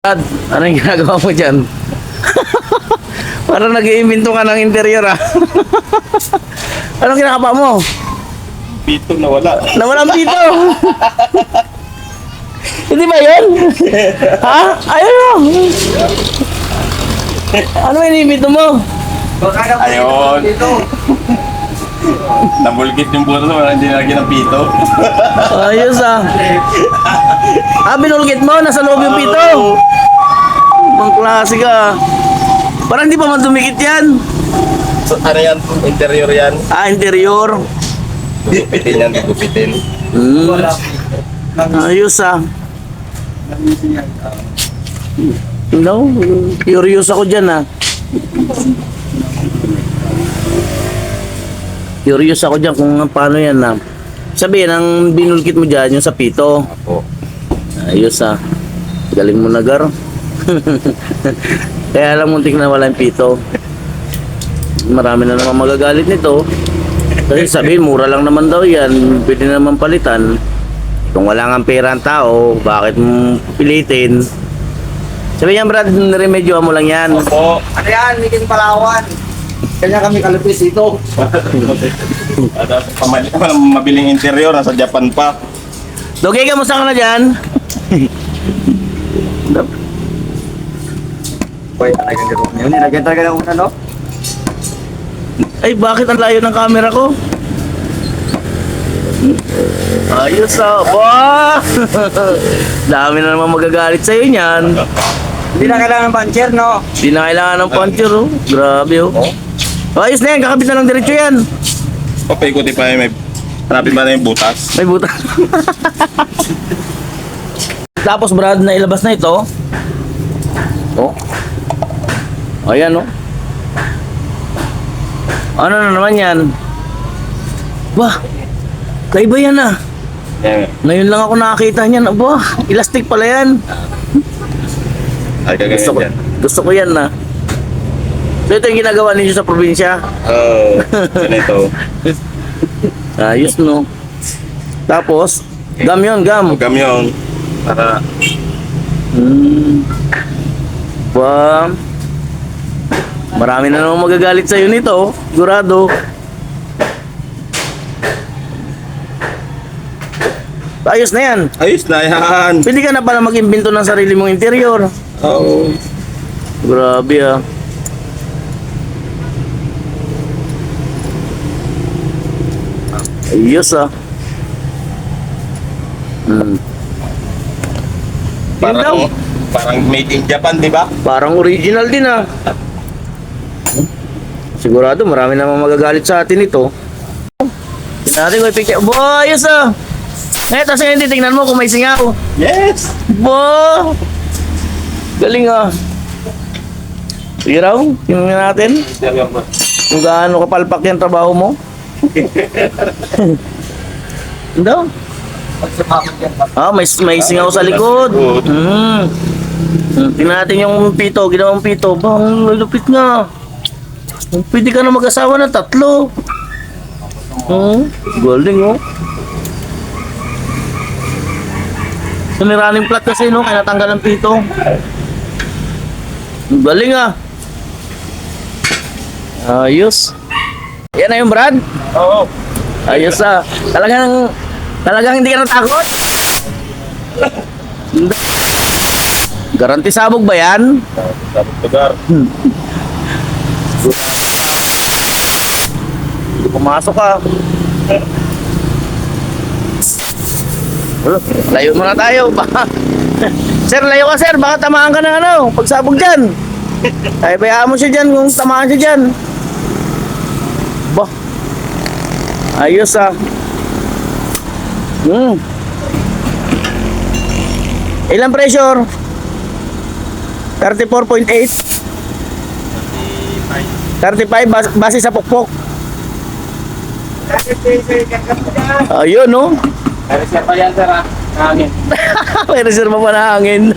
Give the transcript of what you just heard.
Brad, ano yung ginagawa mo dyan? Parang nag-iimbento ka ng interior ah. Anong kinakapa mo? Pito na wala. Nawalang pito! Hindi ba yun? Ha? Ayun o! Ano yung iniimbento mo? Ayun. Nabulgit yung buto na hindi nalagyan ng pito. Ayos ah. Binulgit mo? Nasa loob yung pito? Ibang klase ka. Parang hindi pa man dumikit yan. So, ano yan? Interior yan. Interior. Gupitin yan, gupitin. Ayos ah. No, curious ako dyan ah. Curious ako dyan kung paano yan ah. Sabihin, ang binulkit mo dyan, yung sa pito. Ako. Ayos ah. Galing mo na gar. Kaya alam mo, tingnan wala yung pito. Marami na naman magagalit nito. Kasi sabihin, mura lang naman daw yan. Pwede naman palitan. Kung wala nga pera ang tao, bakit mo pilitin? Sabihin yan, Brad, remedyoan mo lang yan. Opo. Ano yan? Miking Palawan. Kanya kami kalupis dito. Mabiling interior, nasa Japan pa. Dogay, kamusta ka na dyan? Boy, talagang garo. Yun, nilagyan talaga ng ano? Ay, bakit ang layo ng camera ko? Ayos ah. Bah! Dami na naman magagalit sa'yo niyan. Hindi na kailangan ng puncher, no? Hindi na kailangan ng puncher oh. Grabe oh. Ayos na yan, kakabit na lang diretso yan. Papaikuti pa may hanapin ba na yung butas? May butas. Tapos Brad, na ilabas na ito. Oh. Ayan oh. Ano na naman yan? Bah, kaiba yan ah. Yeah. Ngayon lang ako nakakita niyan. Aba, elastic pala yan. Ay, Gusto ko, kagaya yan. gusto ko yan na. So ito yung ginagawa ninyo sa probinsya. Ganito. Ayos no. Tapos, gam yun, gam. Gamyon. Para Ba, marami na naman magagalit sa'yo nito. Sigurado. Ayos na yan. ayos na yan. Pwede ka na pala mag-imbento ng sarili mong interior. Oo. Grabe ah. Ayos ah. Parang, parang made in Japan, di ba? Parang original din ah. Sigurado marami namang magagalit sa atin ito. Tingnan natin kung ipikya. Boy, ayos ah. Eto, sige, hindi. Tingnan mo kung may singaw. Yes! Bo! Galing ah. Sige raw, tingnan natin kung gaano kapalpak yung trabaho mo. Daw? May singaw sa likod. Tingnan natin yung pito, ginawang pito. Bang, lupit nga. Pwede ka na mag-asawa ng 3. Galing oh. So, may running flat kasi no, kaya natanggal ang pito. Galing ah. Ayos. Yan na yung Brad. Oo. Ayos ah. Talagang hindi ka natakot. Garanti sabog ba yan? Dapat lugar. Pumasok ka. Layo muna tayo. Baka... Sir, layo ka sir. Baka tamaan ka ng ano. Pagsabog dyan. Ay, bayaan mo siya dyan kung tamaan siya dyan. Bah. Ayos ah. Ilang pressure? 34.8. 35 base sa pukpok. Ayun no. Pero siya pa yan, sir, ha? Hangin. May reserva pa na hangin.